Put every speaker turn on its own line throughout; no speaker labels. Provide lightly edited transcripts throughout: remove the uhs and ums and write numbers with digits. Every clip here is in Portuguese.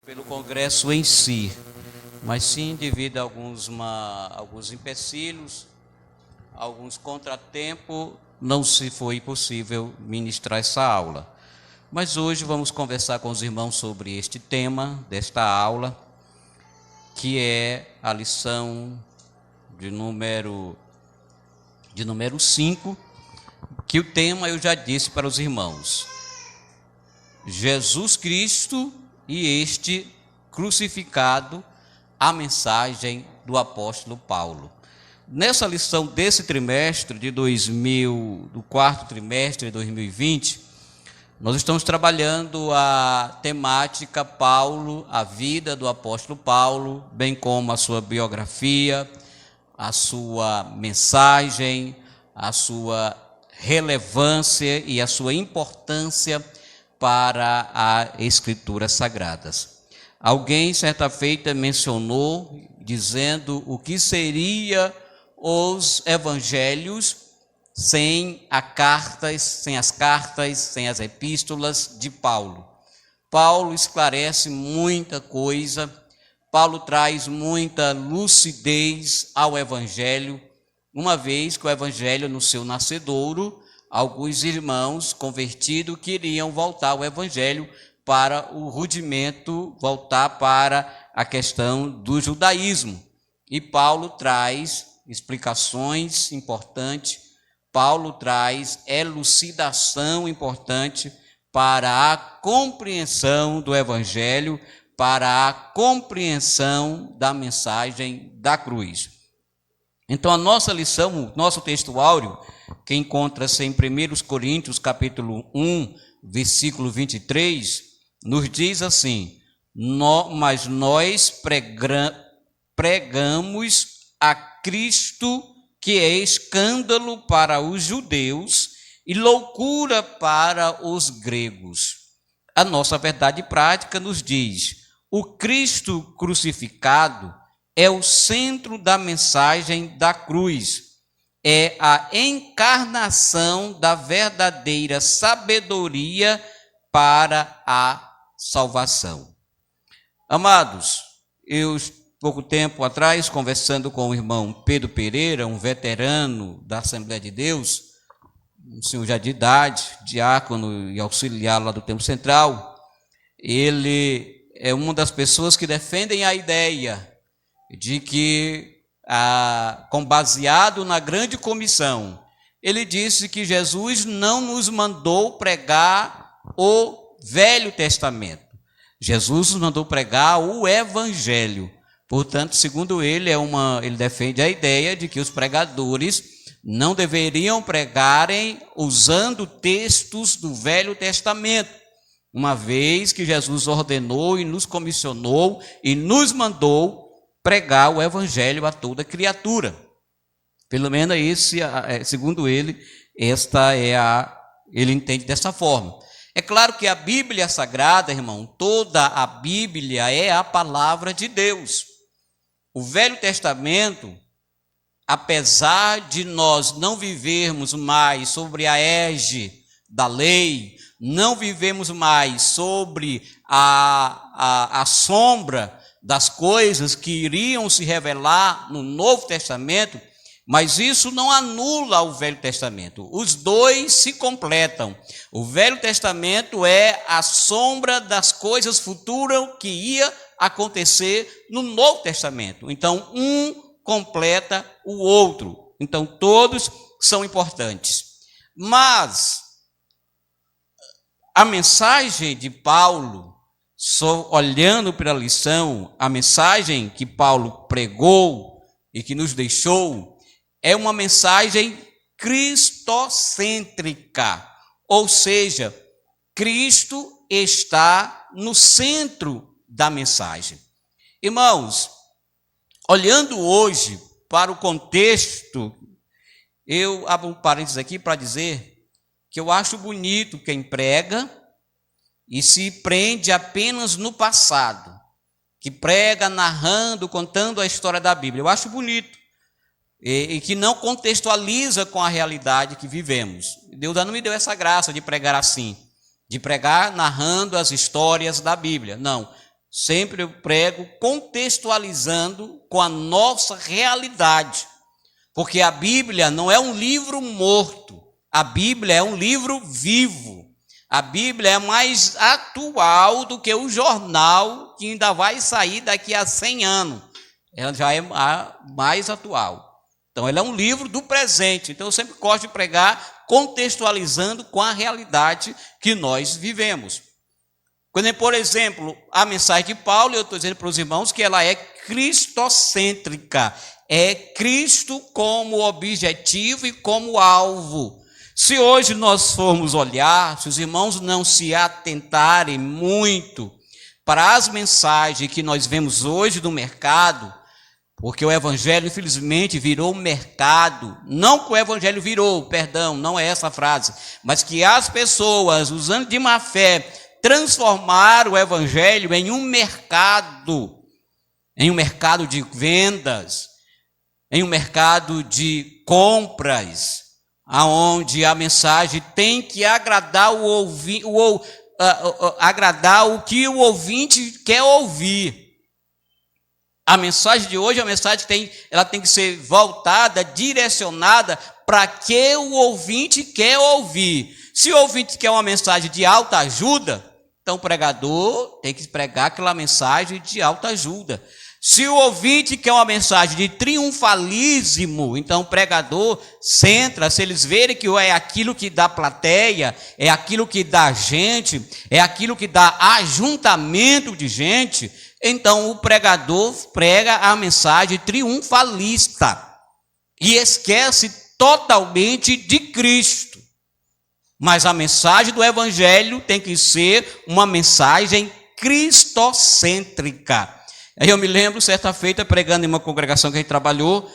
pelo Congresso em si, mas sim devido a alguns empecilhos, alguns contratempos, não se foi possível ministrar essa aula. Mas hoje vamos conversar com os irmãos sobre este tema desta aula, que é a lição de número 5, que o tema eu já disse para os irmãos: Jesus Cristo e este crucificado, a mensagem do apóstolo Paulo. Nessa lição desse trimestre do quarto trimestre de 2020, nós estamos trabalhando a temática Paulo, a vida do apóstolo Paulo, bem como a sua biografia, a sua mensagem, a sua relevância e a sua importância para as Escrituras Sagradas. Alguém certa feita mencionou, dizendo o que seria os evangelhos sem as cartas, sem as epístolas de Paulo. Paulo esclarece muita coisa, Paulo traz muita lucidez ao evangelho, uma vez que o evangelho no seu nascedouro, alguns irmãos convertidos queriam voltar ao evangelho para o rudimento, voltar para a questão do judaísmo. E Paulo traz explicações importantes, Paulo traz elucidação importante para a compreensão do evangelho, para a compreensão da mensagem da cruz. Então a nossa lição, o nosso texto áureo, que encontra-se em 1 Coríntios capítulo 1, versículo 23, nos diz assim: mas nós pregamos a Cristo, que é escândalo para os judeus e loucura para os gregos. A nossa verdade prática nos diz: o Cristo crucificado é o centro da mensagem da cruz, é a encarnação da verdadeira sabedoria para a salvação. Amados, pouco tempo atrás, conversando com o irmão Pedro Pereira, um veterano da Assembleia de Deus, um senhor já de idade, diácono e auxiliar lá do Templo Central, ele é uma das pessoas que defendem a ideia de que, baseado na grande comissão, ele disse que Jesus não nos mandou pregar o Velho Testamento. Jesus nos mandou pregar o Evangelho. Portanto, segundo ele, ele defende a ideia de que os pregadores não deveriam pregarem usando textos do Velho Testamento, uma vez que Jesus ordenou e nos comissionou e nos mandou pregar o Evangelho a toda criatura. Pelo menos segundo ele, ele entende dessa forma. É claro que a Bíblia Sagrada, irmão, toda a Bíblia é a palavra de Deus. O Velho Testamento, apesar de nós não vivermos mais sobre a égide da lei, não vivemos mais sobre a sombra das coisas que iriam se revelar no Novo Testamento, mas isso não anula o Velho Testamento. Os dois se completam. O Velho Testamento é a sombra das coisas futuras que ia acontecer no Novo Testamento. Então, um completa o outro. Então, todos são importantes. Mas a mensagem de Paulo, só olhando para a lição, a mensagem que Paulo pregou e que nos deixou, é uma mensagem cristocêntrica, ou seja, Cristo está no centro da mensagem. Irmãos, olhando hoje para o contexto, eu abro um parênteses aqui para dizer que eu acho bonito quem prega e se prende apenas no passado, que prega narrando, contando a história da Bíblia. Eu acho bonito. E que não contextualiza com a realidade que vivemos. Deus não me deu essa graça de pregar assim, de pregar narrando as histórias da Bíblia. Não, sempre eu prego contextualizando com a nossa realidade. Porque a Bíblia não é um livro morto, a Bíblia é um livro vivo. A Bíblia é mais atual do que o jornal que ainda vai sair daqui a 100 anos. Ela já é mais atual. Então, ela é um livro do presente. Então, eu sempre gosto de pregar contextualizando com a realidade que nós vivemos. Quando, por exemplo, a mensagem de Paulo, eu estou dizendo para os irmãos que ela é cristocêntrica. É Cristo como objetivo e como alvo. Se hoje nós formos olhar, se os irmãos não se atentarem muito para as mensagens que nós vemos hoje no mercado, porque o evangelho, infelizmente, virou mercado. Não que o evangelho virou, perdão, não é essa a frase, mas que as pessoas, usando de má fé, transformaram o evangelho em um mercado de vendas, em um mercado de compras, aonde a mensagem tem que agradar agradar o que o ouvinte quer ouvir. A mensagem de hoje, a mensagem ela tem que ser voltada, direcionada para que o ouvinte quer ouvir. Se o ouvinte quer uma mensagem de alta ajuda, então o pregador tem que pregar aquela mensagem de alta ajuda. Se o ouvinte quer uma mensagem de triunfalismo, então o pregador centra, se eles verem que é aquilo que dá plateia, é aquilo que dá gente, é aquilo que dá ajuntamento de gente, então o pregador prega a mensagem triunfalista e esquece totalmente de Cristo. Mas a mensagem do evangelho tem que ser uma mensagem cristocêntrica. Aí eu me lembro, certa feita, pregando em uma congregação que a gente trabalhou,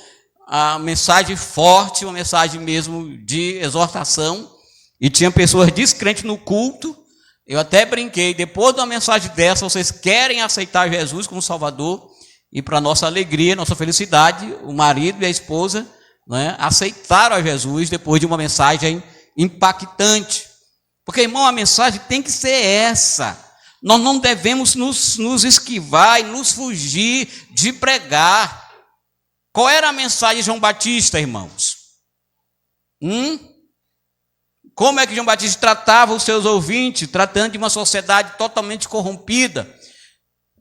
a mensagem forte, uma mensagem mesmo de exortação, e tinha pessoas descrentes no culto. Eu até brinquei, depois de uma mensagem dessa, vocês querem aceitar Jesus como Salvador, e para nossa alegria, nossa felicidade, o marido e a esposa, né, aceitaram a Jesus depois de uma mensagem impactante. Porque, irmão, a mensagem tem que ser essa. Nós não devemos nos esquivar e nos fugir de pregar. Qual era a mensagem de João Batista, irmãos? Como é que João Batista tratava os seus ouvintes, tratando de uma sociedade totalmente corrompida,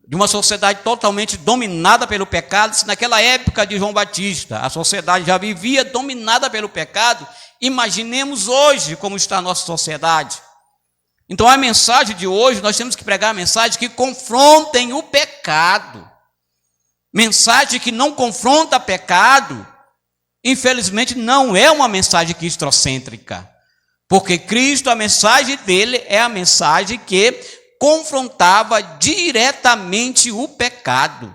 de uma sociedade totalmente dominada pelo pecado? Se naquela época de João Batista a sociedade já vivia dominada pelo pecado, imaginemos hoje como está a nossa sociedade. Então a mensagem de hoje, nós temos que pregar a mensagem que confrontem o pecado. Mensagem que não confronta pecado, infelizmente não é uma mensagem cristocêntrica. Porque Cristo, a mensagem dele é a mensagem que confrontava diretamente o pecado.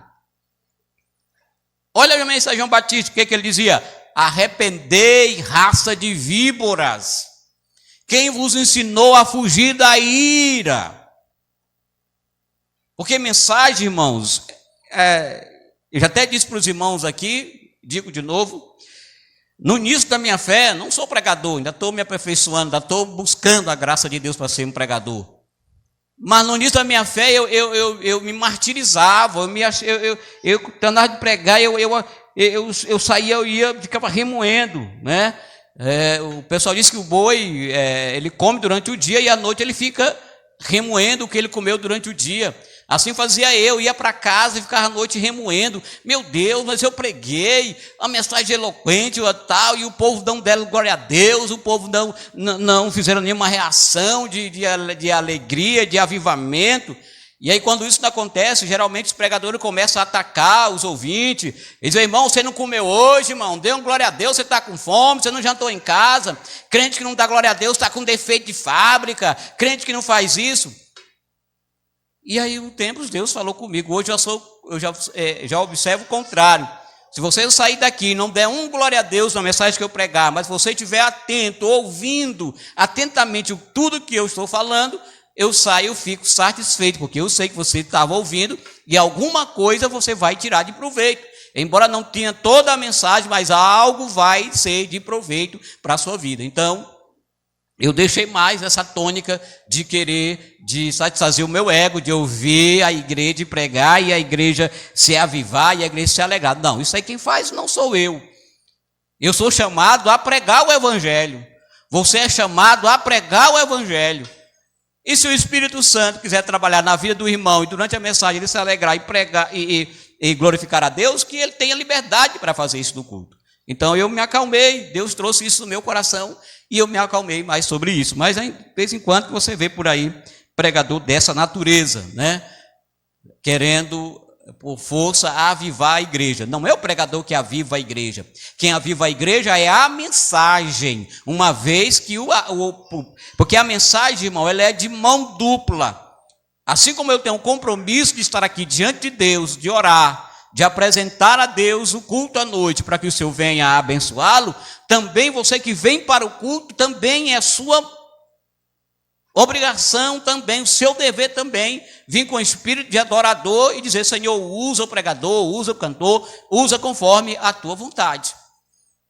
Olha a mensagem de João Batista, o que ele dizia? Arrependei, raça de víboras. Quem vos ensinou a fugir da ira? Porque mensagem, irmãos, eu já até disse para os irmãos aqui, digo de novo, no início da minha fé, não sou pregador, ainda estou me aperfeiçoando, ainda estou buscando a graça de Deus para ser um pregador. Mas no início da minha fé, eu me martirizava, eu tentava de pregar, eu saía, eu ia, ficava remoendo, né? O pessoal diz que o boi, ele come durante o dia e à noite ele fica remoendo o que ele comeu durante o dia. Assim fazia eu, ia para casa e ficava à noite remoendo. Meu Deus, mas eu preguei, a mensagem eloquente e tal, e o povo não deram glória a Deus, o povo não fizeram nenhuma reação de alegria, de avivamento. E aí quando isso não acontece, geralmente os pregadores começam a atacar os ouvintes. Eles dizem, irmão, você não comeu hoje, irmão, dê uma glória a Deus, você está com fome, você não jantou em casa. Crente que não dá glória a Deus está com defeito de fábrica, crente que não faz isso. E aí um tempo Deus falou comigo, hoje eu já observo o contrário. Se você sair daqui e não der um glória a Deus na mensagem que eu pregar, mas você estiver atento, ouvindo atentamente tudo que eu estou falando, eu saio, eu fico satisfeito, porque eu sei que você estava ouvindo e alguma coisa você vai tirar de proveito. Embora não tenha toda a mensagem, mas algo vai ser de proveito para a sua vida. Então, eu deixei mais essa tônica de querer, de satisfazer o meu ego, de ouvir a igreja pregar e a igreja se avivar e a igreja se alegrar. Não, isso aí quem faz não sou eu. Eu sou chamado a pregar o evangelho. Você é chamado a pregar o evangelho. E se o Espírito Santo quiser trabalhar na vida do irmão e durante a mensagem ele se alegrar e pregar e glorificar a Deus, que ele tenha liberdade para fazer isso no culto. Então eu me acalmei, Deus trouxe isso no meu coração e eu me acalmei mais sobre isso. Mas de vez em quando você vê por aí pregador dessa natureza, né? Querendo por força avivar a igreja. Não é o pregador que aviva a igreja. Quem aviva a igreja é a mensagem. Uma vez que porque a mensagem, irmão, ela é de mão dupla. Assim como eu tenho um compromisso de estar aqui diante de Deus, de orar, de apresentar a Deus o culto à noite, para que o Senhor venha abençoá-lo, também você que vem para o culto, também é sua obrigação também, o seu dever também, vir com o espírito de adorador e dizer: Senhor, usa o pregador, usa o cantor, usa conforme a tua vontade,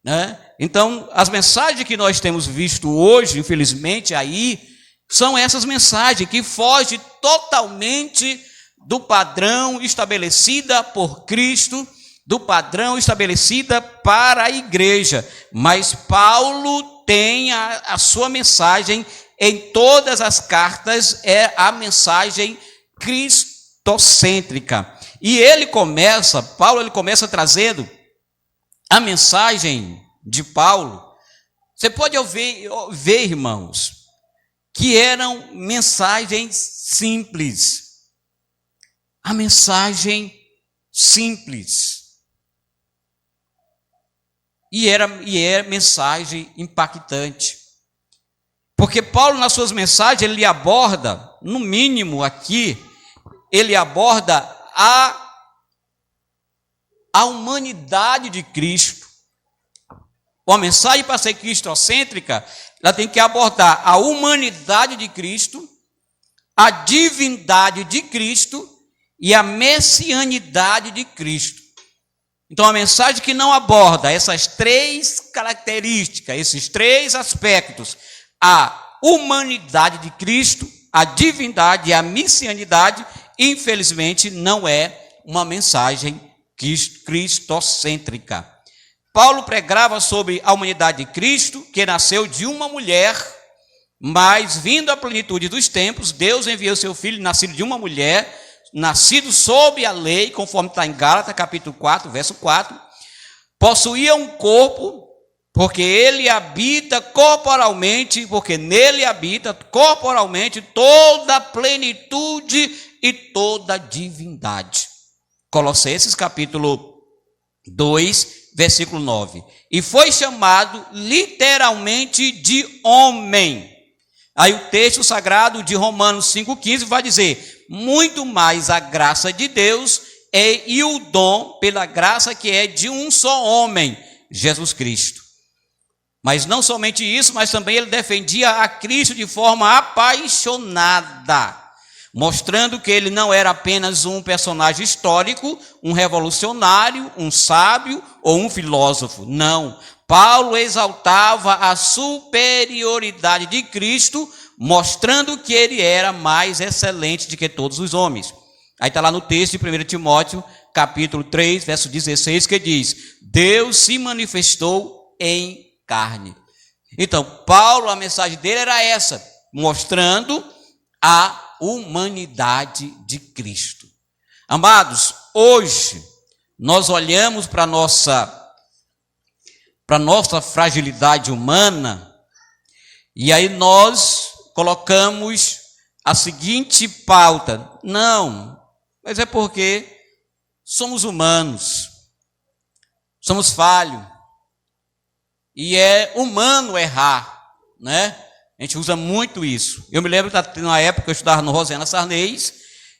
né? Então, as mensagens que nós temos visto hoje, infelizmente, aí, são essas mensagens que fogem totalmente do padrão estabelecida por Cristo, do padrão estabelecida para a igreja. Mas Paulo tem a sua mensagem em todas as cartas, é a mensagem cristocêntrica. E Paulo começa trazendo a mensagem de Paulo. Você pode ver, irmãos, que eram mensagens simples. A mensagem simples. E é mensagem impactante. Porque Paulo, nas suas mensagens, ele aborda, no mínimo aqui, ele aborda a humanidade de Cristo. Uma mensagem para ser cristocêntrica, ela tem que abordar a humanidade de Cristo, a divindade de Cristo e a messianidade de Cristo. Então, a mensagem que não aborda essas três características, esses três aspectos, a humanidade de Cristo, a divindade e a messianidade, infelizmente, não é uma mensagem cristocêntrica. Paulo pregava sobre a humanidade de Cristo, que nasceu de uma mulher, mas vindo à plenitude dos tempos, Deus enviou seu filho, nascido de uma mulher, nascido sob a lei, conforme está em Gálatas, capítulo 4, verso 4, possuía um corpo, porque ele habita corporalmente, porque nele habita corporalmente toda a plenitude e toda a divindade. Colossenses capítulo 2, versículo 9. E foi chamado literalmente de homem. Aí o texto sagrado de Romanos 5,15 vai dizer: muito mais a graça de Deus e o dom pela graça que é de um só homem, Jesus Cristo. Mas não somente isso, mas também ele defendia a Cristo de forma apaixonada, mostrando que ele não era apenas um personagem histórico, um revolucionário, um sábio ou um filósofo. Não. Paulo exaltava a superioridade de Cristo, mostrando que ele era mais excelente do que todos os homens. Aí está lá no texto de 1 Timóteo, capítulo 3, verso 16, que diz: Deus se manifestou em carne. Então, Paulo, a mensagem dele era essa, mostrando a humanidade de Cristo. Amados, hoje nós olhamos para a nossa fragilidade humana e aí nós colocamos a seguinte pauta: não, mas é porque somos humanos, somos falhos, e é humano errar, né? A gente usa muito isso. Eu me lembro que na época eu estudava no Rosena Sarnez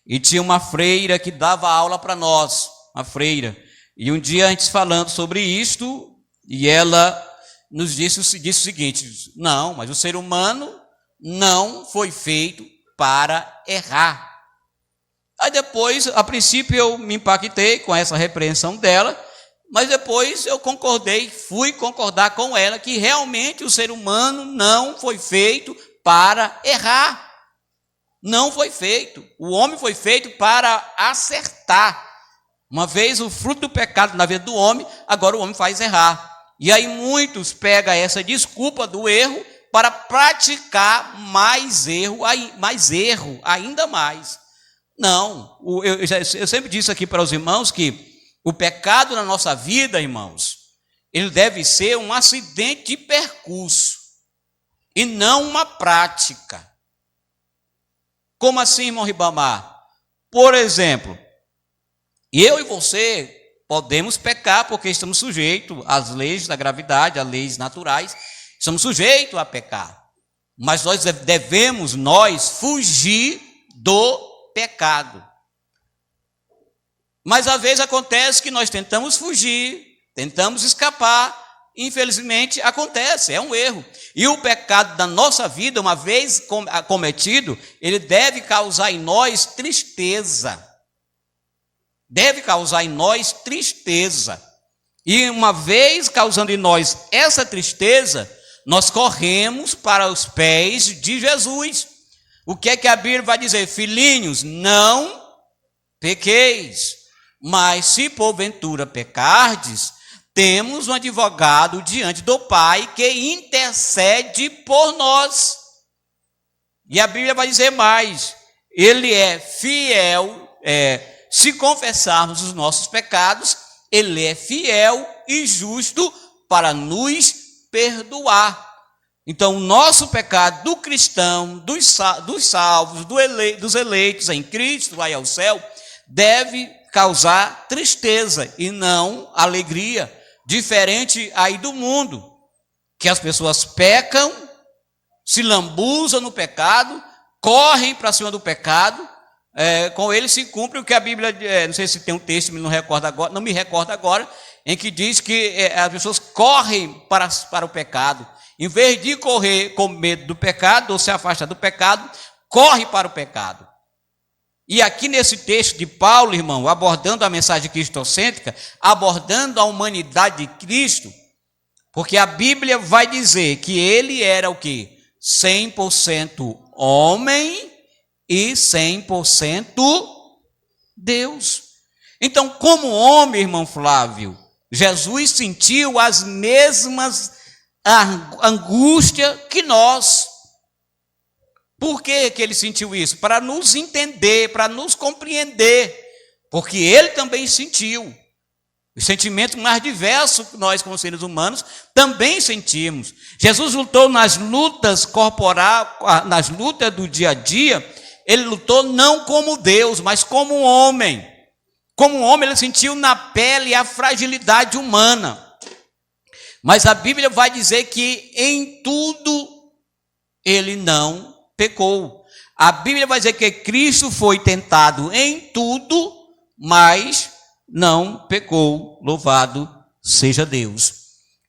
e tinha uma freira que dava aula para nós, uma freira. E um dia a gente falando sobre isto, e ela nos disse o seguinte: não, mas o ser humano não foi feito para errar. Aí depois, a princípio eu me impactei com essa repreensão dela, Mas depois eu fui concordar com ela que realmente o ser humano não foi feito para errar. Não foi feito. O homem foi feito para acertar. Uma vez o fruto do pecado na vida do homem, agora o homem faz errar. E aí muitos pegam essa desculpa do erro para praticar mais erro, ainda mais. Não, eu sempre disse aqui para os irmãos que o pecado na nossa vida, irmãos, ele deve ser um acidente de percurso e não uma prática. Como assim, irmão Ribamar? Por exemplo, eu e você podemos pecar porque estamos sujeitos às leis da gravidade, às leis naturais, estamos sujeitos a pecar. Mas nós devemos fugir do pecado. Mas às vezes acontece que nós tentamos fugir, tentamos escapar, infelizmente acontece, é um erro. E o pecado da nossa vida, uma vez cometido, ele deve causar em nós tristeza. Deve causar em nós tristeza. E uma vez causando em nós essa tristeza, nós corremos para os pés de Jesus. O que é que a Bíblia vai dizer? Filhinhos, não pequeis, mas se porventura pecardes, temos um advogado diante do Pai que intercede por nós. E a Bíblia vai dizer mais, ele é fiel, se confessarmos os nossos pecados, ele é fiel e justo para nos perdoar. Então, o nosso pecado do cristão, dos salvos, dos eleitos em Cristo, vai ao céu, deve causar tristeza e não alegria. Diferente aí do mundo, que as pessoas pecam, se lambuzam no pecado, correm para cima do pecado, com ele se cumpre o que a Bíblia, não sei se tem um texto, não me recordo agora, em que diz que as pessoas correm para o pecado. Em vez de correr com medo do pecado, ou se afastar do pecado, corre para o pecado. E aqui nesse texto de Paulo, irmão, abordando a mensagem cristocêntrica, abordando a humanidade de Cristo, porque a Bíblia vai dizer que ele era o quê? 100% homem e 100% Deus. Então, como homem, irmão Flávio, Jesus sentiu as mesmas angústias que nós. Por que ele sentiu isso? Para nos entender, para nos compreender, porque ele também sentiu. Os sentimentos mais diversos que nós, como seres humanos, também sentimos. Jesus lutou nas lutas corporais, nas lutas do dia a dia, ele lutou não como Deus, mas como um homem. Como um homem, ele sentiu na pele a fragilidade humana. Mas a Bíblia vai dizer que em tudo ele não pecou. A Bíblia vai dizer que Cristo foi tentado em tudo, mas não pecou. Louvado seja Deus.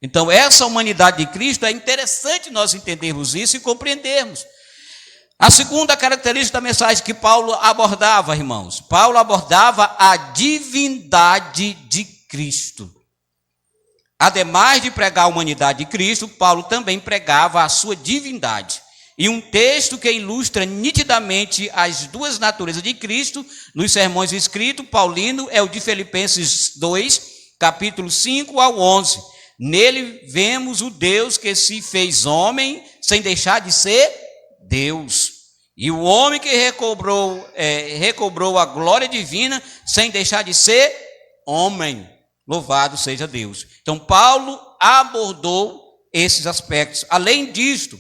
Então, essa humanidade de Cristo, é interessante nós entendermos isso e compreendermos. A segunda característica da mensagem que Paulo abordava, irmãos, Paulo abordava a divindade de Cristo. Ademais de pregar a humanidade de Cristo, Paulo também pregava a sua divindade. E um texto que ilustra nitidamente as duas naturezas de Cristo, nos sermões escritos, Paulino, é o de Filipenses 2, capítulo 5 ao 11. Nele vemos o Deus que se fez homem, sem deixar de ser Deus. E o homem que recobrou a glória divina, sem deixar de ser homem. Louvado seja Deus. Então, Paulo abordou esses aspectos. Além disto,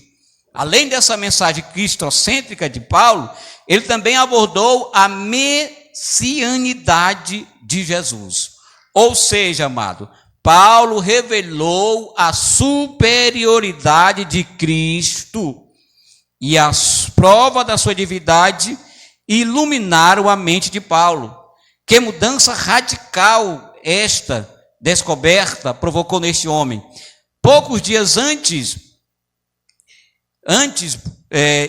além dessa mensagem cristocêntrica de Paulo, ele também abordou a messianidade de Jesus. Ou seja, amado, Paulo revelou a superioridade de Cristo e as provas da sua divindade iluminaram a mente de Paulo. Que mudança radical esta descoberta provocou neste homem. Poucos dias antes,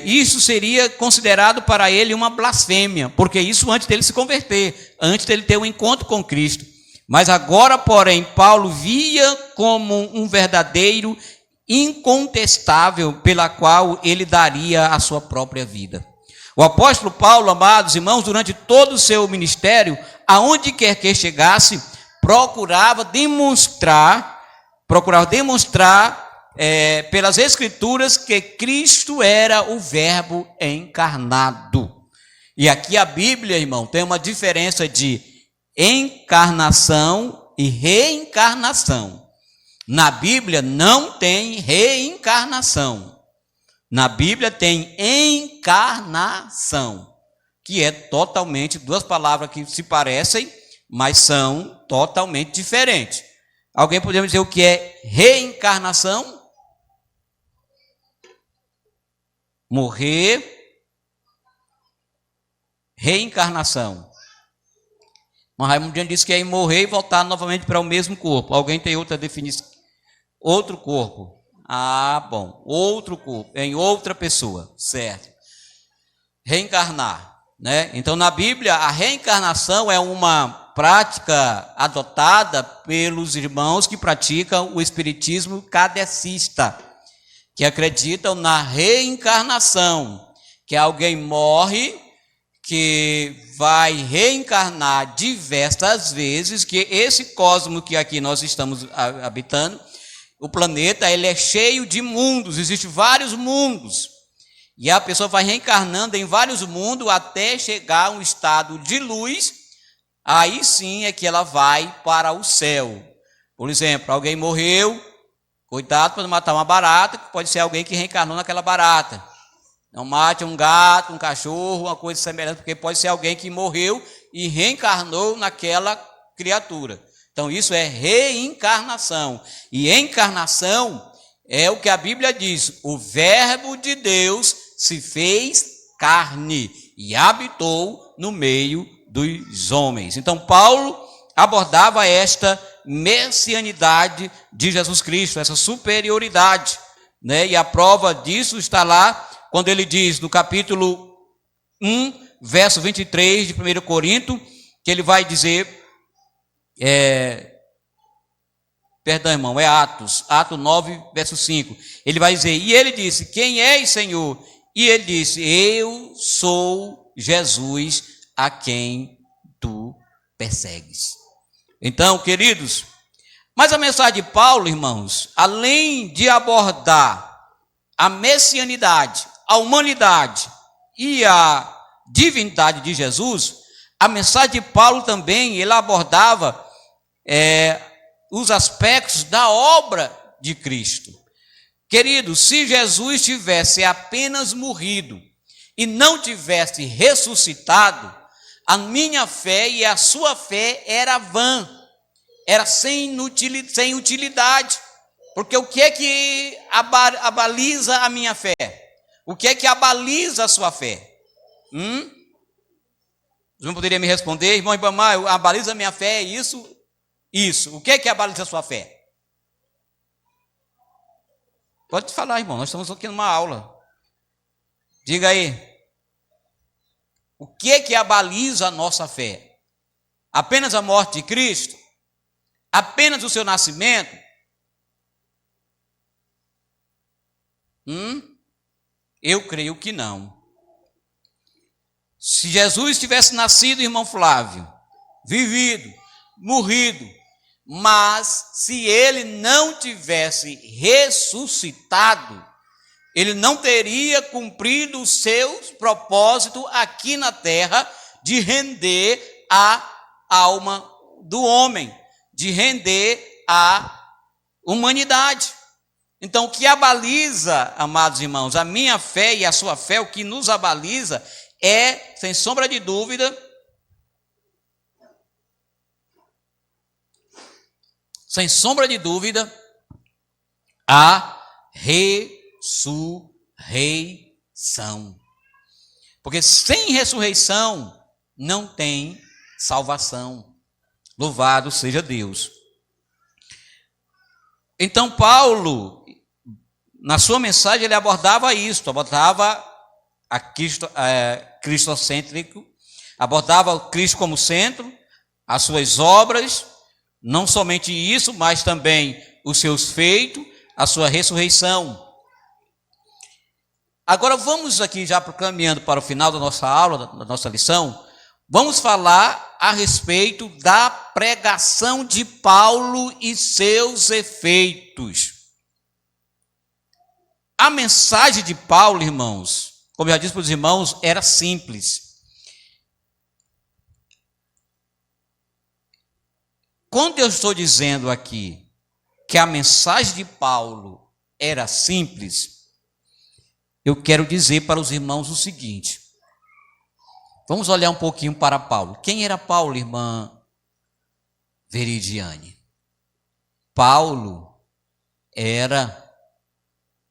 isso seria considerado para ele uma blasfêmia, porque isso antes dele se converter, antes dele ter um encontro com Cristo. Mas agora, porém, Paulo via como um verdadeiro, incontestável, pela qual ele daria a sua própria vida. O apóstolo Paulo, amados irmãos, durante todo o seu ministério, aonde quer que chegasse, procurava demonstrar pelas Escrituras que Cristo era o Verbo encarnado. E aqui a Bíblia, irmão, tem uma diferença de encarnação e reencarnação. Na Bíblia não tem reencarnação. Na Bíblia tem encarnação, que é totalmente, duas palavras que se parecem, mas são totalmente diferentes. Alguém poderia dizer o que é reencarnação? Morrer. Reencarnação. Mas Raimundo disse que é morrer e voltar novamente para o mesmo corpo. Alguém tem outra definição? Outro corpo. Ah, bom. Outro corpo, em outra pessoa. Certo. Reencarnar. Né? Então, na Bíblia, a reencarnação é uma prática adotada pelos irmãos que praticam o espiritismo kardecista, que acreditam na reencarnação, que alguém morre, que vai reencarnar diversas vezes, que esse cosmos que aqui nós estamos habitando, o planeta, ele é cheio de mundos, existem vários mundos, e a pessoa vai reencarnando em vários mundos até chegar a um estado de luz, aí sim é que ela vai para o céu. Por exemplo, alguém morreu, cuidado para não matar uma barata, que pode ser alguém que reencarnou naquela barata. Não mate um gato, um cachorro, uma coisa semelhante, porque pode ser alguém que morreu e reencarnou naquela criatura. Então isso é reencarnação. E encarnação é o que a Bíblia diz: o Verbo de Deus se fez carne e habitou no meio dos homens. Então Paulo abordava esta messianidade de Jesus Cristo, essa superioridade, né? E a prova disso está lá quando ele diz no capítulo 1, verso 23 de 1 Corinto, que ele vai dizer, perdão, irmão, é Atos 9, verso 5. Ele vai dizer, e ele disse, quem és, Senhor? E ele disse, eu sou Jesus a quem tu persegues. Então, queridos, mas a mensagem de Paulo, irmãos, além de abordar a messianidade, a humanidade e a divindade de Jesus, a mensagem de Paulo também, ele abordava os aspectos da obra de Cristo. Queridos, se Jesus tivesse apenas morrido e não tivesse ressuscitado, a minha fé e a sua fé era vã, era sem utilidade. Porque o que é que abaliza a minha fé? O que é que abaliza a sua fé? Você não poderia me responder, irmão Ibamar, abaliza a minha fé é isso? Isso. O que é que abaliza a sua fé? Pode falar, irmão, nós estamos aqui numa aula. Diga aí. O que é que abaliza a nossa fé? Apenas a morte de Cristo? Apenas o seu nascimento? Eu creio que não. Se Jesus tivesse nascido, irmão Flávio, vivido, morrido, mas se ele não tivesse ressuscitado, ele não teria cumprido os seus propósitos aqui na terra de render a alma do homem, de render a humanidade. Então, o que abaliza, amados irmãos, a minha fé e a sua fé, o que nos abaliza é, sem sombra de dúvida, a ressurreição. Porque sem ressurreição não tem salvação. Louvado seja Deus. Então Paulo, na sua mensagem, ele abordava isso, abordava a cristocêntrico, abordava o Cristo como centro, as suas obras, Não somente isso, mas também os seus feitos, a sua ressurreição. Agora vamos aqui já caminhando para o final da nossa aula, da nossa lição, vamos falar a respeito da pregação de Paulo e seus efeitos. A mensagem de Paulo, irmãos, como eu já disse para os irmãos, era simples. Quando eu estou dizendo aqui que a mensagem de Paulo era simples, eu quero dizer para os irmãos o seguinte. Vamos olhar um pouquinho para Paulo. Quem era Paulo, irmã Veridiane? Paulo era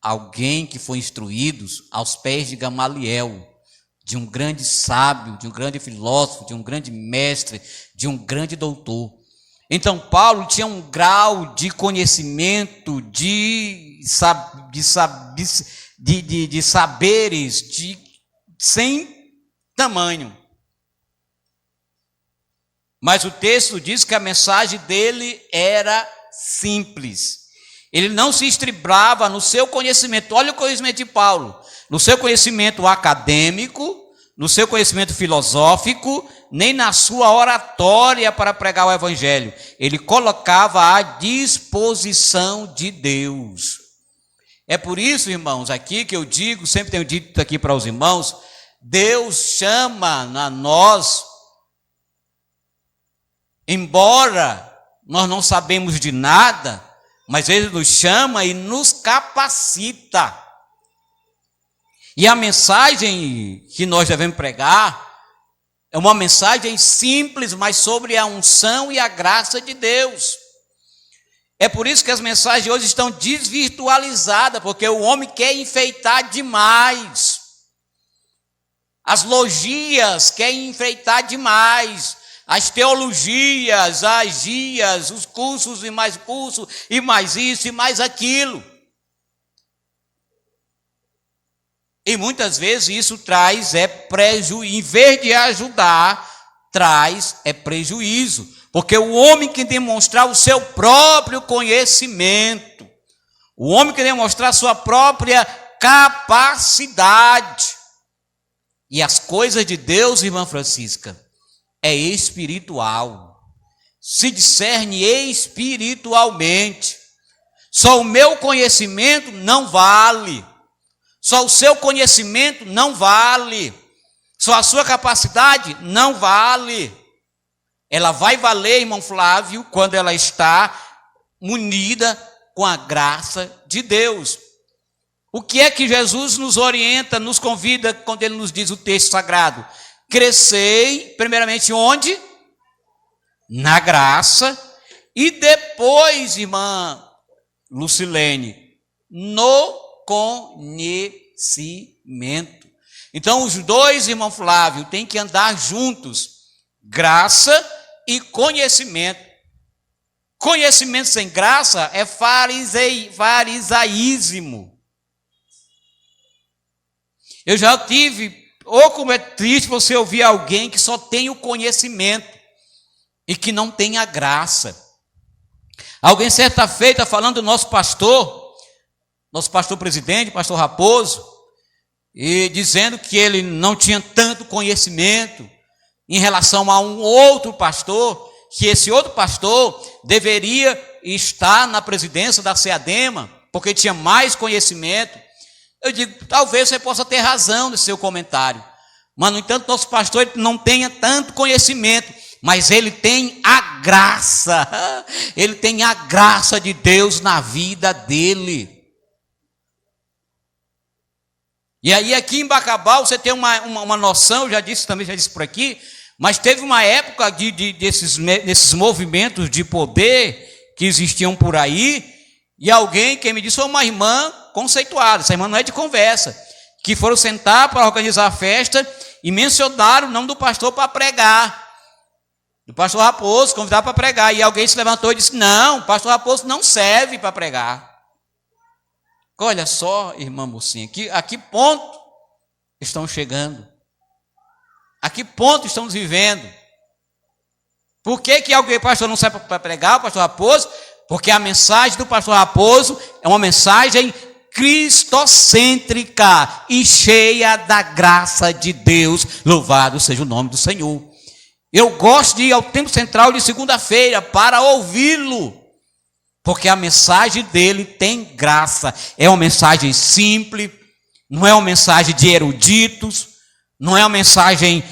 alguém que foi instruído aos pés de Gamaliel, de um grande sábio, de um grande filósofo, de um grande mestre, de um grande doutor. Então, Paulo tinha um grau de conhecimento, de saberes sem tamanho. Mas o texto diz que a mensagem dele era simples. Ele não se estribava no seu conhecimento. Olha o conhecimento de Paulo. No seu conhecimento acadêmico, no seu conhecimento filosófico, nem na sua oratória para pregar o evangelho. Ele colocava à disposição de Deus. É por isso, irmãos, aqui que eu digo, sempre tenho dito aqui para os irmãos, Deus chama a nós, embora nós não sabemos de nada, mas Ele nos chama e nos capacita. E a mensagem que nós devemos pregar é uma mensagem simples, mas sobre a unção e a graça de Deus. É por isso que as mensagens hoje estão desvirtualizadas, porque o homem quer enfeitar demais. As logias querem enfeitar demais. As teologias, as guias, os cursos e mais isso e mais aquilo. E muitas vezes isso traz prejuízo, em vez de ajudar, traz prejuízo. Porque o homem que demonstrar o seu próprio conhecimento, o homem que demonstrar a sua própria capacidade. E as coisas de Deus, irmã Francisca, é espiritual. Se discerne espiritualmente. Só o meu conhecimento não vale. Só o seu conhecimento não vale. Só a sua capacidade não vale. Ela vai valer, irmão Flávio, quando ela está munida com a graça de Deus. O que é que Jesus nos orienta, nos convida, quando Ele nos diz o texto sagrado? Crescei, primeiramente, onde? Na graça. E depois, irmã Lucilene, no conhecimento. Então, os dois, irmão Flávio, têm que andar juntos. Graça e conhecimento. Conhecimento sem graça é farisaísmo. Eu já tive, como é triste você ouvir alguém que só tem o conhecimento e que não tem a graça. Alguém certa feita falando do nosso pastor presidente, pastor Raposo, e dizendo que ele não tinha tanto conhecimento em relação a um outro pastor, que esse outro pastor deveria estar na presidência da SEADEMA, porque tinha mais conhecimento. Eu digo, talvez você possa ter razão no seu comentário, mas no entanto nosso pastor ele não tenha tanto conhecimento, mas ele tem a graça, ele tem a graça de Deus na vida dele. E aí aqui em Bacabal você tem uma noção, eu já disse por aqui, mas teve uma época desses movimentos de poder que existiam por aí, e alguém que me disse foi uma irmã conceituada, essa irmã não é de conversa, que foram sentar para organizar a festa e mencionaram o nome do pastor para pregar, do pastor Raposo, convidar para pregar, e alguém se levantou e disse, não, o pastor Raposo não serve para pregar. Olha só, irmã Mocinha, a que ponto estão chegando? A que ponto estamos vivendo? Por que alguém, pastor, não serve para pregar, o pastor Raposo? Porque a mensagem do pastor Raposo é uma mensagem cristocêntrica e cheia da graça de Deus. Louvado seja o nome do Senhor. Eu gosto de ir ao Templo Central de segunda-feira para ouvi-lo, porque a mensagem dele tem graça. É uma mensagem simples, não é uma mensagem de eruditos, não é uma mensagem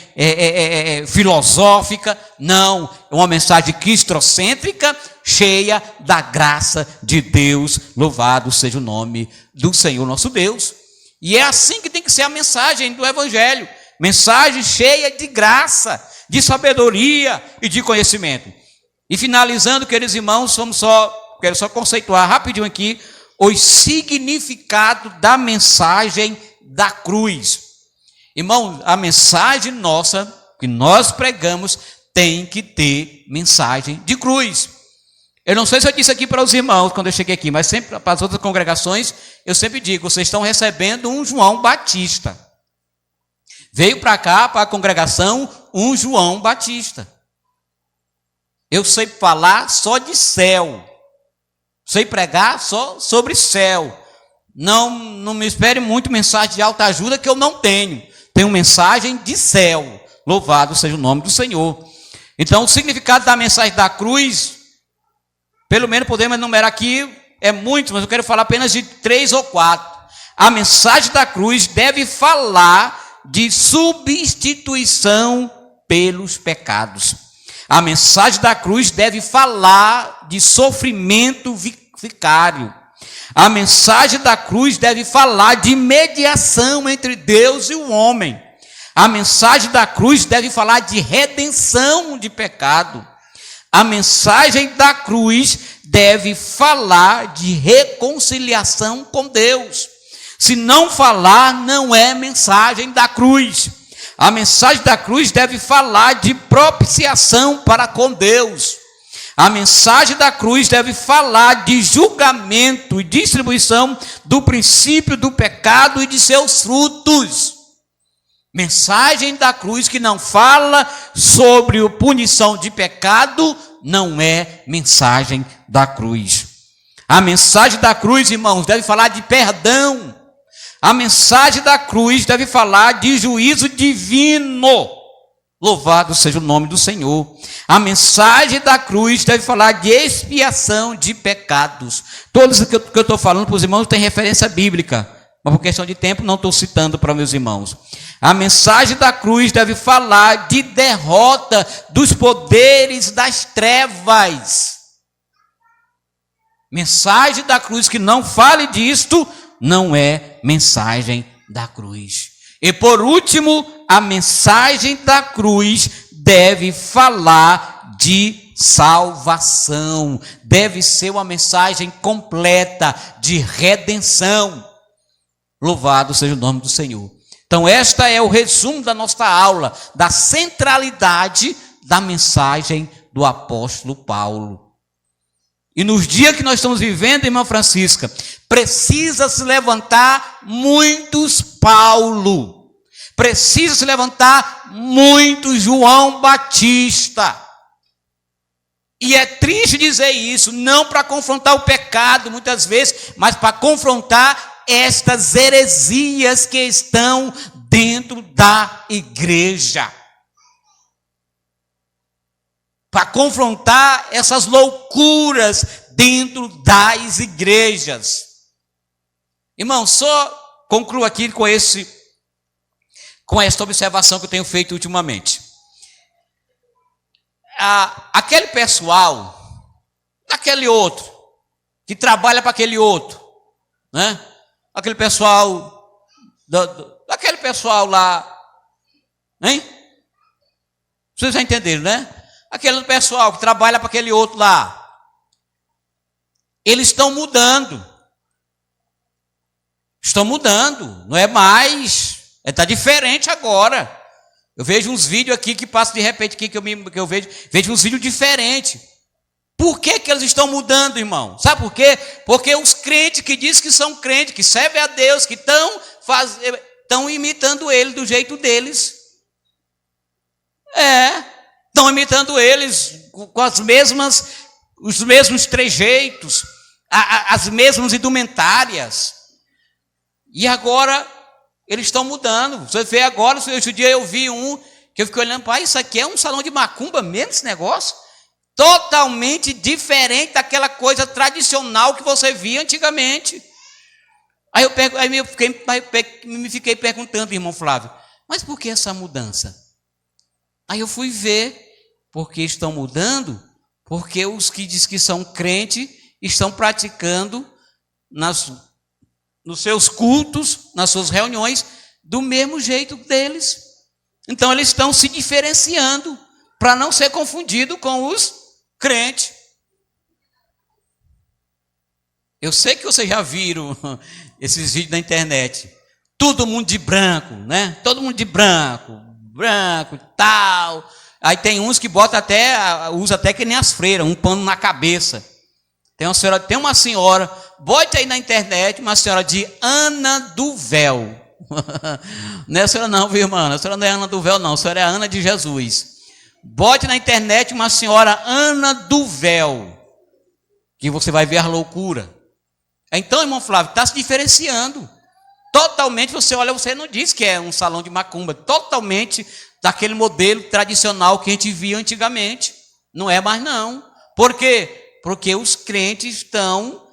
filosófica, não, é uma mensagem cristocêntrica, cheia da graça de Deus. Louvado seja o nome do Senhor nosso Deus. E é assim que tem que ser a mensagem do Evangelho, mensagem cheia de graça, de sabedoria e de conhecimento. E finalizando, queridos irmãos, quero só conceituar rapidinho aqui o significado da mensagem da cruz. Irmão, a mensagem nossa, que nós pregamos, tem que ter mensagem de cruz. Eu não sei se eu disse aqui para os irmãos quando eu cheguei aqui, mas sempre para as outras congregações, eu sempre digo, vocês estão recebendo um João Batista. Veio para cá, para a congregação, um João Batista. Eu sei falar só de céu. Sei pregar só sobre céu. Não me espere muito mensagem de alta ajuda que eu não tenho. Tenho mensagem de céu. Louvado seja o nome do Senhor. Então, o significado da mensagem da cruz, pelo menos podemos enumerar aqui, é muito, mas eu quero falar apenas de 3 ou 4. A mensagem da cruz deve falar de substituição pelos pecados. A mensagem da cruz deve falar de sofrimento vicário. A mensagem da cruz deve falar de mediação entre Deus e o homem. A mensagem da cruz deve falar de redenção de pecado. A mensagem da cruz deve falar de reconciliação com Deus. Se não falar, não é mensagem da cruz. A mensagem da cruz deve falar de propiciação para com Deus. A mensagem da cruz deve falar de julgamento e distribuição do princípio do pecado e de seus frutos. Mensagem da cruz que não fala sobre a punição de pecado, não é mensagem da cruz. A mensagem da cruz, irmãos, deve falar de perdão. A mensagem da cruz deve falar de juízo divino. Louvado seja o nome do Senhor. A mensagem da cruz deve falar de expiação de pecados. Todos que eu estou falando para os irmãos tem referência bíblica, mas por questão de tempo não estou citando para meus irmãos. A mensagem da cruz deve falar de derrota dos poderes das trevas. Mensagem da cruz que não fale disto, não é mensagem da cruz. E por último, a mensagem da cruz deve falar de salvação. Deve ser uma mensagem completa de redenção. Louvado seja o nome do Senhor. Então, esta é o resumo da nossa aula, da centralidade da mensagem do apóstolo Paulo. E nos dias que nós estamos vivendo, irmã Francisca, precisa se levantar muitos Paulo. Precisa se levantar muito João Batista. E é triste dizer isso, não para confrontar o pecado muitas vezes, mas para confrontar estas heresias que estão dentro da igreja. Para confrontar essas loucuras dentro das igrejas. Irmão, só concluo aqui com esta observação que eu tenho feito ultimamente. Aquele pessoal, aquele outro, que trabalha para aquele outro, né? Aquele pessoal, aquele pessoal lá, hein? Vocês já entenderam, né? Aquele pessoal que trabalha para aquele outro lá, eles estão mudando. Estão mudando, não é mais, está diferente agora. Eu vejo uns vídeos aqui que passam de repente aqui que eu vejo uns vídeos diferentes. Por que eles estão mudando, irmão? Sabe por quê? Porque os crentes que dizem que são crentes, que servem a Deus, que estão imitando ele do jeito deles. Estão imitando eles com os mesmos trejeitos, as mesmas indumentárias. E agora eles estão mudando. Você vê agora, outro dia eu vi um, que eu fiquei olhando, pai, isso aqui é um salão de macumba mesmo, esse negócio? Totalmente diferente daquela coisa tradicional que você via antigamente. Aí eu me fiquei perguntando, irmão Flávio, mas por que essa mudança? Aí eu fui ver, porque estão mudando, porque os que diz que são crentes estão praticando nos seus cultos, nas suas reuniões, do mesmo jeito deles. Então eles estão se diferenciando para não ser confundido com os crentes. Eu sei que vocês já viram esses vídeos na internet. Todo mundo de branco, né? Todo mundo de branco e tal. Aí tem uns que usa até que nem as freiras, um pano na cabeça. Tem uma senhora, bote aí na internet, uma senhora de Ana do Véu. Não é a senhora não, viu, irmã? A senhora não é Ana do Véu, não. A senhora é Ana de Jesus. Bote na internet uma senhora Ana do Véu, que você vai ver a loucura. Então, irmão Flávio, está se diferenciando. Totalmente, você olha, você não diz que é um salão de macumba. Totalmente daquele modelo tradicional que a gente via antigamente. Não é mais não. Por quê? Porque os crentes estão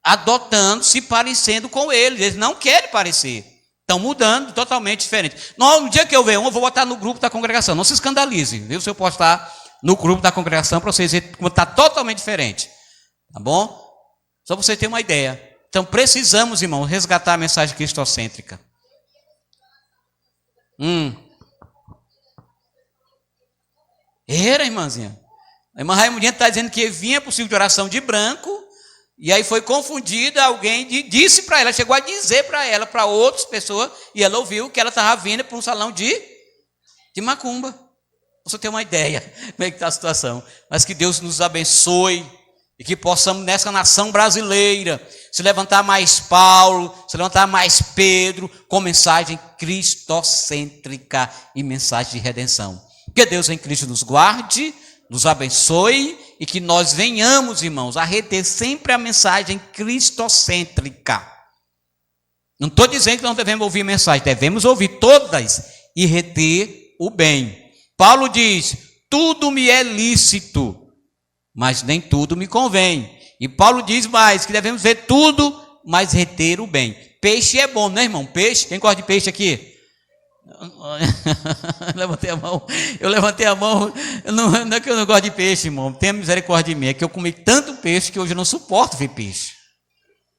adotando, se parecendo com eles. Eles não querem parecer. Estão mudando, totalmente diferente. No dia que eu ver um, eu vou botar no grupo da congregação. Não se escandalize, viu? Se eu postar no grupo da congregação, para vocês verem como está totalmente diferente. Tá bom? Só para você ter uma ideia. Então, precisamos, irmão, resgatar a mensagem cristocêntrica. Era, irmãzinha. A irmã Raimundinha está dizendo que vinha para o círculo de oração de branco, e aí foi confundida, alguém disse para ela, chegou a dizer para ela, para outras pessoas, e ela ouviu que ela estava vindo para um salão de macumba. Para você ter uma ideia como é que está a situação. Mas que Deus nos abençoe, e que possamos nessa nação brasileira se levantar mais Paulo, se levantar mais Pedro, com mensagem cristocêntrica e mensagem de redenção. Que Deus em Cristo nos guarde, nos abençoe e que nós venhamos, irmãos, a reter sempre a mensagem cristocêntrica. Não estou dizendo que não devemos ouvir mensagem, devemos ouvir todas e reter o bem. Paulo diz, tudo me é lícito, mas nem tudo me convém. E Paulo diz mais, que devemos ver tudo, mas reter o bem. Peixe é bom, né, irmão? Peixe, quem gosta de peixe aqui? Eu levantei a mão, não é que eu não gosto de peixe, irmão, tenha misericórdia de mim, é que eu comi tanto peixe que hoje eu não suporto ver peixe,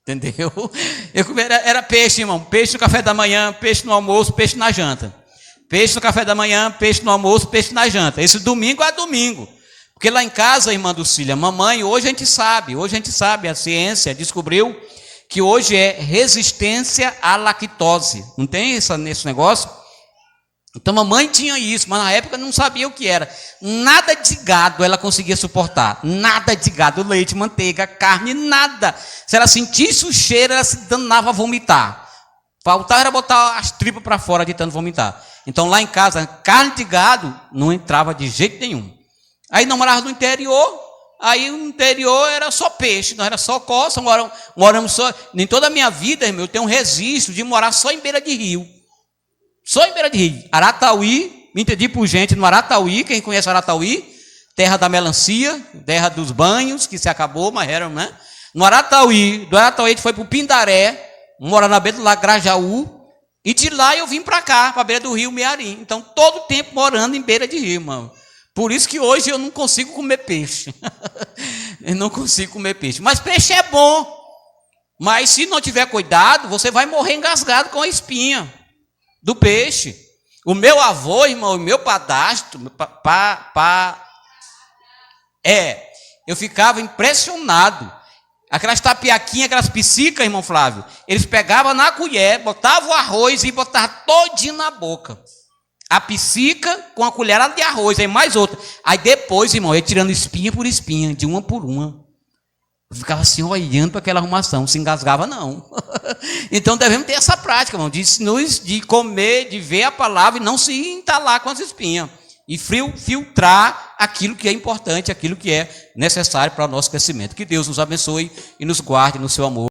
entendeu? Eu comi, era peixe, irmão, peixe no café da manhã, peixe no almoço, peixe na janta, peixe no café da manhã, peixe no almoço, peixe na janta, esse domingo a domingo, porque lá em casa, irmã Dulcília, mamãe, hoje a gente sabe, a ciência descobriu que hoje é resistência à lactose, não tem nesse negócio? Então mamãe tinha isso, mas na época não sabia o que era. Nada de gado ela conseguia suportar. Nada de gado, leite, manteiga, carne, nada. Se ela sentisse o cheiro, ela se danava a vomitar. Faltava era botar as tripas para fora de tanto vomitar. Então lá em casa, carne de gado não entrava de jeito nenhum. Aí não morava no interior, aí no interior era só peixe, não era só coça, moramos só. Em toda a minha vida, irmão, eu tenho um registro de morar só em beira de rio. Só em beira de rio. Aratauí, me entendi por gente no Aratauí, quem conhece Aratauí, terra da melancia, terra dos banhos, que se acabou, mas era, né? No Aratauí, do Aratauí a gente foi para o Pindaré, mora na beira do Lago Grajaú, e de lá eu vim para cá, para a beira do rio Mearim. Então, todo o tempo morando em beira de rio, mano. Por isso que hoje eu não consigo comer peixe. Eu não consigo comer peixe. Mas peixe é bom. Mas se não tiver cuidado, você vai morrer engasgado com a espinha do peixe. O meu avô, irmão, o meu padrasto, eu ficava impressionado. Aquelas tapiaquinhas, aquelas psicas, irmão Flávio, eles pegavam na colher, botavam o arroz e botavam todinho na boca. A psica com a colherada de arroz, aí mais outra. Aí depois, irmão, ia tirando espinha por espinha, de uma por uma. Eu ficava assim, olhando para aquela arrumação, não se engasgava não. Então devemos ter essa prática, irmão, de comer, de ver a palavra e não se entalar com as espinhas. e filtrar aquilo que é importante, aquilo que é necessário para o nosso crescimento. Que Deus nos abençoe e nos guarde no seu amor.